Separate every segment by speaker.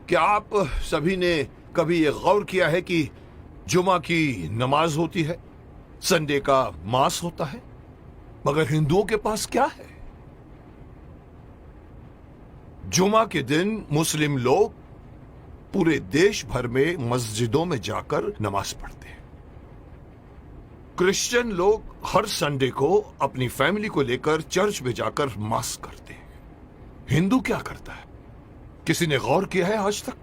Speaker 1: क्या आप सभी ने कभी ये गौर किया है कि जुमा की नमाज होती है, संडे का मास होता है, मगर हिंदुओं के पास क्या है? जुमा के दिन मुस्लिम लोग पूरे देश भर में मस्जिदों में जाकर नमाज पढ़ते हैं। क्रिश्चियन लोग हर संडे को अपनी फैमिली को लेकर चर्च में जाकर मास करते हैं। हिंदू क्या करता है? किसी ने गौर किया है आज तक?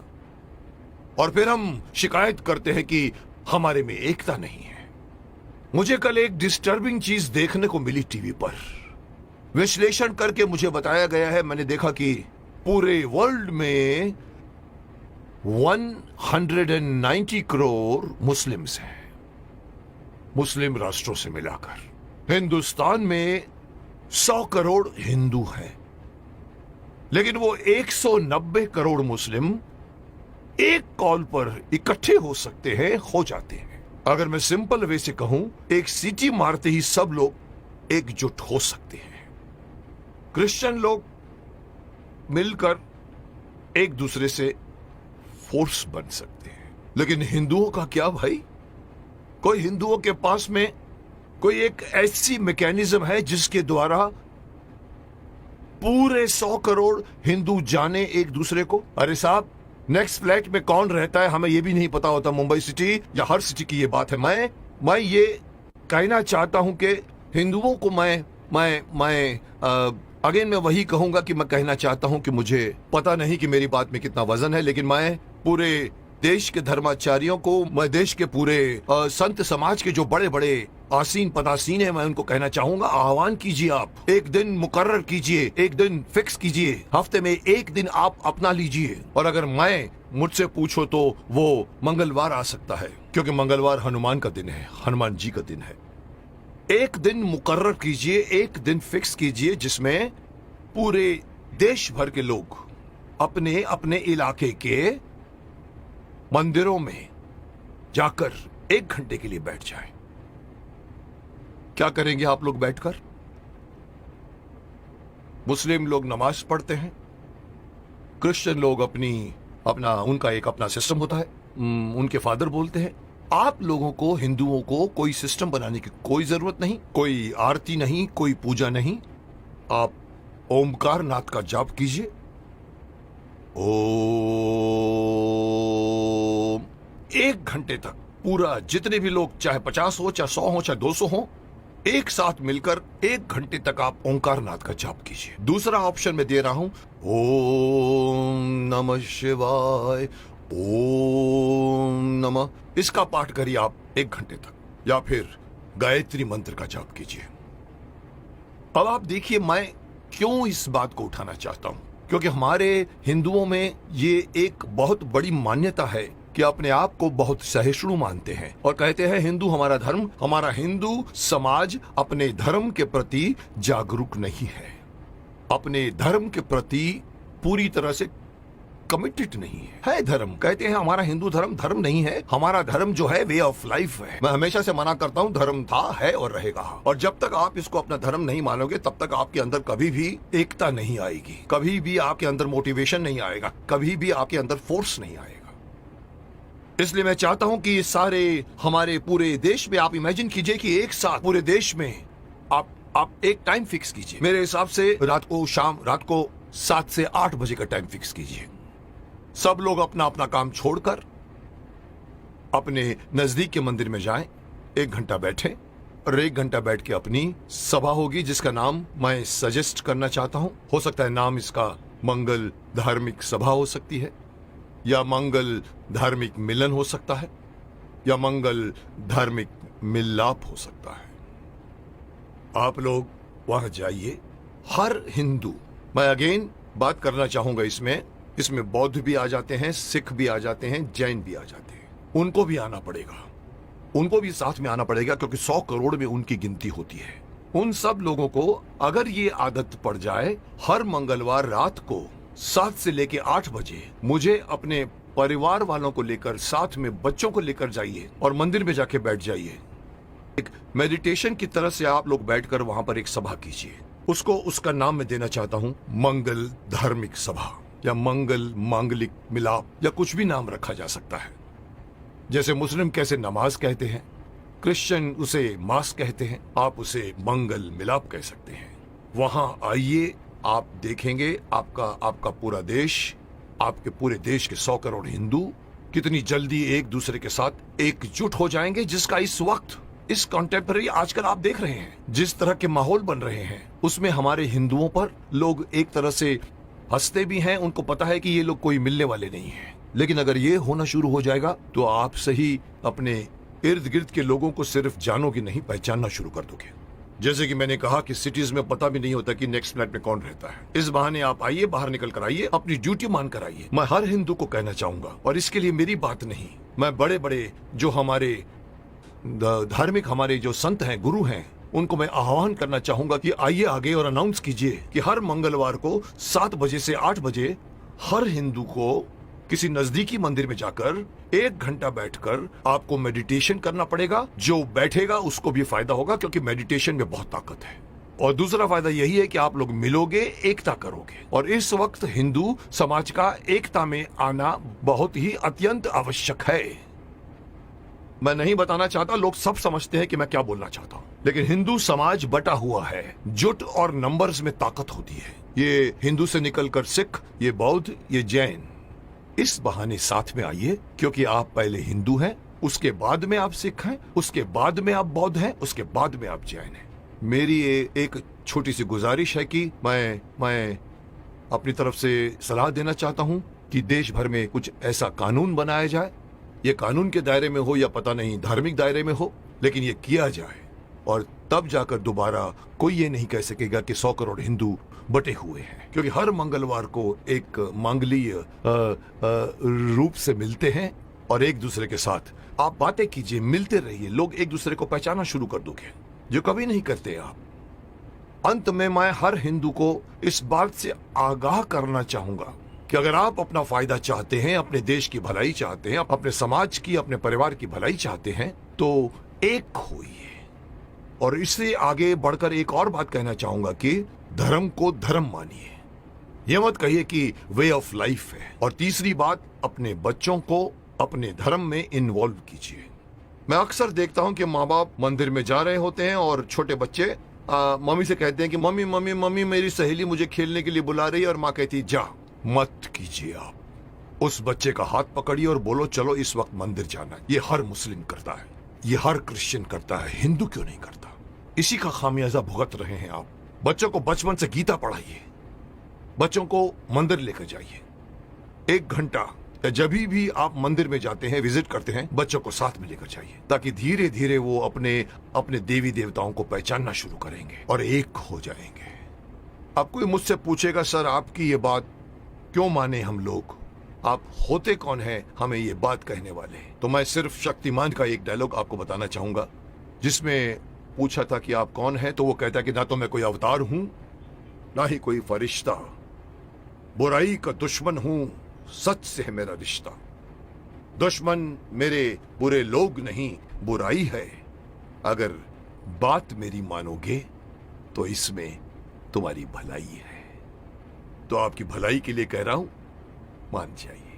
Speaker 1: और फिर हम शिकायत करते हैं कि हमारे में एकता नहीं है। मुझे कल एक डिस्टर्बिंग चीज देखने को मिली टीवी पर। विश्लेषण करके मुझे बताया गया है, मैंने देखा कि पूरे वर्ल्ड में 190 करोड़ मुस्लिम्स हैं, मुस्लिम राष्ट्रों से मिलाकर। हिंदुस्तान में 100 करोड़ हिंदू हैं, लेकिन वो 190 करोड़ मुस्लिम एक कॉल पर इकट्ठे हो सकते हैं, हो जाते हैं। अगर मैं सिंपल वे से कहूं, एक सीटी मारते ही सब लोग एकजुट हो सकते हैं। क्रिश्चियन लोग मिलकर एक दूसरे से फोर्स बन सकते हैं, लेकिन हिंदुओं का क्या भाई? कोई हिंदुओं के पास में कोई एक ऐसी मैकेनिज्म है जिसके द्वारा पूरे 100 करोड़ हिंदू जाने एक दूसरे को? अरे साहब, नेक्स्ट फ्लैट में कौन रहता है हमें यह भी नहीं पता होता। मुंबई सिटी या हर सिटी की ये बात है। मैं ये कहना चाहता हूं कि हिंदुओं को अगेन मैं वही कहूंगा कि मैं कहना चाहता हूं कि मुझे पता नहीं कि मेरी बात में कितना वजन है, लेकिन मैं पूरे देश के धर्माचार्यों को, मैं देश के पूरे संत समाज के जो बड़े बड़े आसीन पदासीन है, मैं उनको कहना चाहूंगा, आह्वान कीजिए, आप एक दिन मुकर्रर कीजिए, एक दिन फिक्स कीजिए, हफ्ते में एक दिन आप अपना लीजिए। और अगर मुझसे पूछो तो वो मंगलवार आ सकता है, क्योंकि मंगलवार हनुमान का दिन है, हनुमान जी का दिन है। एक दिन मुकर्रर कीजिए, एक दिन फिक्स कीजिए, जिसमें पूरे देश भर के लोग अपने अपने इलाके के मंदिरों में जाकर 1 घंटे के लिए बैठ जाएं। क्या करेंगे आप लोग बैठकर? मुस्लिम लोग नमाज पढ़ते हैं, क्रिश्चियन लोग उनका एक अपना सिस्टम होता है, उनके फादर बोलते हैं। आप लोगों को, हिंदुओं को, कोई सिस्टम बनाने की कोई जरूरत नहीं, कोई आरती नहीं, कोई पूजा नहीं। आप ओमकार नाथ का जाप कीजिए। ओम। 1 घंटे तक पूरा, जितने भी लोग, चाहे 50 हो, चाहे 100 हो, चाहे 200 हो, एक साथ मिलकर 1 घंटे तक आप ओंकार नाथ का जाप कीजिए। दूसरा ऑप्शन मैं दे रहा हूं, ओम नमः शिवाय, ओम नमः, इसका पाठ करिए आप 1 घंटे तक, या फिर गायत्री मंत्र का जाप कीजिए। अब आप देखिए मैं क्यों इस बात को उठाना चाहता हूं, क्योंकि हमारे हिंदुओं में ये एक बहुत बड़ी मान्यता है कि अपने आप को बहुत सहिष्णु मानते हैं और कहते हैं हिंदू हमारा धर्म, हमारा हिंदू समाज अपने धर्म के प्रति जागरूक नहीं है, अपने धर्म के प्रति पूरी तरह से कमिटेड नहीं है। धर्म कहते हैं हमारा हिंदू धर्म धर्म नहीं है, हमारा धर्म जो है वे ऑफ लाइफ है। मैं हमेशा से मना करता हूं, धर्म था, है और रहेगा। और जब तक आप इसको अपना धर्म नहीं मानोगे, तब तक आपके अंदर कभी भी एकता नहीं आएगी, कभी भी आपके अंदर मोटिवेशन नहीं आएगा, कभी भी आपके अंदर फोर्स नहीं आएगा। इसलिए मैं चाहता हूं कि सारे हमारे पूरे देश में आप इमेजिन कीजिए कि एक साथ पूरे देश में आप एक टाइम फिक्स कीजिए। मेरे हिसाब से रात को 7 से 8 बजे का टाइम फिक्स कीजिए। सब लोग अपना अपना काम छोड़कर अपने नजदीक के मंदिर में जाएं, 1 घंटा बैठें और 1 घंटा बैठ के अपनी सभा होगी, जिसका नाम मैं सजेस्ट करना चाहता हूं। हो सकता है नाम इसका मंगल धार्मिक सभा हो सकती है, या मंगल धार्मिक मिलन हो सकता है, या मंगल धार्मिक मिलाप हो सकता है। आप लोग वहां जाइए। हर हिंदू, मैं अगेन बात करना चाहूंगा, इसमें बौद्ध भी आ जाते हैं, सिख भी आ जाते हैं, जैन भी आ जाते हैं, उनको भी आना पड़ेगा, उनको भी साथ में आना पड़ेगा, क्योंकि 100 करोड़ में उनकी गिनती होती है। उन सब लोगों को अगर ये आदत पड़ जाए, हर मंगलवार रात को 7 से लेके 8 बजे मुझे अपने परिवार वालों को लेकर, साथ में बच्चों को लेकर जाइए और मंदिर में जाके बैठ जाइए। एक मेडिटेशन की तरह से आप लोग बैठकर वहां पर एक सभा कीजिए। उसका नाम मैं देना चाहता हूं मंगल धार्मिक सभा। या मंगल, मांगलिक, मिलाप या कुछ भी नाम रखा जा सकता है। जैसे मुस्लिम कैसे नमाज कहते हैं, क्रिश्चियन उसे मास कहते हैं, आप उसे मंगल मिलाप कह सकते हैं। वहां आइए, आप देखेंगे आपका पूरा देश, आपके पूरे देश के 100 करोड़ हिंदू कितनी जल्दी एक दूसरे के साथ एकजुट हो जाएंगे, जिसका इस वक्त, इस कॉन्टेम्पररी आजकल आप देख रहे हैं जिस तरह के माहौल बन रहे हैं, उसमें हमारे हिंदुओं पर लोग एक तरह से हंसते भी हैं। उनको पता है कि ये लोग कोई मिलने वाले नहीं हैं। लेकिन अगर ये होना शुरू हो जाएगा तो आप सही अपने इर्द गिर्द के लोगों को सिर्फ जानोगे नहीं, पहचानना शुरू कर दोगे। जैसे कि मैंने कहा कि सिटीज में पता भी नहीं होता कि नेक्स्ट फ्लैट में कौन रहता है। इस बहाने आप आइए, बाहर निकल कर आइए, अपनी ड्यूटी मान कर आइए। मैं हर हिंदू को कहना चाहूंगा, और इसके लिए मेरी बात नहीं, मैं बड़े बड़े जो हमारे धार्मिक हमारे जो संत हैं, गुरु हैं, उनको मैं आह्वान करना चाहूंगा कि आइए आगे और अनाउंस कीजिए कि हर मंगलवार को 7 बजे से 8 बजे हर हिंदू को किसी नजदीकी मंदिर में जाकर 1 घंटा बैठकर आपको मेडिटेशन करना पड़ेगा। जो बैठेगा उसको भी फायदा होगा, क्योंकि मेडिटेशन में बहुत ताकत है। और दूसरा फायदा यही है कि आप लोग मिलोगे, एकता करोगे। और इस वक्त हिंदू समाज का एकता में आना बहुत ही अत्यंत आवश्यक है। मैं नहीं बताना चाहता, लोग सब समझते हैं कि मैं क्या बोलना चाहता हूं, लेकिन हिंदू समाज बटा हुआ है। जुट और नंबर्स में ताकत होती है। ये हिंदू से निकलकर सिख, ये बौद्ध, ये जैन, इस बहाने साथ में आइए, क्योंकि आप पहले हिंदू हैं, उसके बाद में आप सिख हैं, उसके बाद में आप बौद्ध हैं, उसके बाद में आप जैन हैं। मेरी एक छोटी सी गुजारिश है कि मैं अपनी तरफ से सलाह देना चाहता हूं कि देश भर में कुछ ऐसा कानून बनाया जाए, ये कानून के दायरे में हो या पता नहीं धार्मिक दायरे में हो, लेकिन ये किया जाए। और तब जाकर दोबारा कोई ये नहीं कह सकेगा कि 100 करोड़ हिंदू बटे हुए हैं, क्योंकि हर मंगलवार को एक मांगलीय रूप से मिलते हैं और एक दूसरे के साथ आप बातें कीजिए, मिलते रहिए, लोग एक दूसरे को पहचानना शुरू कर दोगे, जो कभी नहीं करते आप। अंत में मैं हर हिंदू को इस बात से आगाह करना चाहूंगा कि अगर आप अपना फायदा चाहते हैं, अपने देश की भलाई चाहते हैं, अपने समाज की, अपने परिवार की भलाई चाहते हैं, तो एक होइए। और इससे आगे बढ़कर एक और बात कहना चाहूंगा कि धर्म को धर्म मानिए, यह मत कहिए कि वे ऑफ लाइफ है। और तीसरी बात, अपने बच्चों को अपने धर्म में इन्वॉल्व कीजिए। मैं अक्सर देखता हूं कि माँ बाप मंदिर में जा रहे होते हैं और छोटे बच्चे मम्मी से कहते हैं कि मम्मी मम्मी मम्मी मेरी सहेली मुझे खेलने के लिए बुला रही है, और माँ कहती है जा मत कीजिए। आप उस बच्चे का हाथ पकड़िए और बोलो चलो इस वक्त मंदिर जाना है। ये हर मुस्लिम करता है, ये हर क्रिश्चियन करता है, हिंदू क्यों नहीं करता? इसी का खामियाजा भुगत रहे हैं आप। बच्चों को बचपन से गीता पढ़ाइए, बच्चों को मंदिर लेकर जाइए। 1 घंटा या जब भी आप मंदिर में जाते हैं, विजिट करते हैं, बच्चों को साथ में लेकर जाइए, ताकि धीरे धीरे वो अपने देवी देवताओं को पहचानना शुरू करेंगे और एक हो जाएंगे। अब कोई मुझसे पूछेगा सर आपकी ये बात क्यों माने हम लोग, आप होते कौन है हमें ये बात कहने वाले? तो मैं सिर्फ शक्तिमान का एक डायलॉग आपको बताना चाहूंगा, जिसमें पूछा था कि आप कौन है, तो वो कहता कि ना तो मैं कोई अवतार हूं, ना ही कोई फरिश्ता, बुराई का दुश्मन हूं, सच से है मेरा रिश्ता। दुश्मन मेरे बुरे लोग नहीं, बुराई है। अगर बात मेरी मानोगे तो इसमें तुम्हारी भलाई है। तो आपकी भलाई के लिए कह रहा हूं, मान जाइए।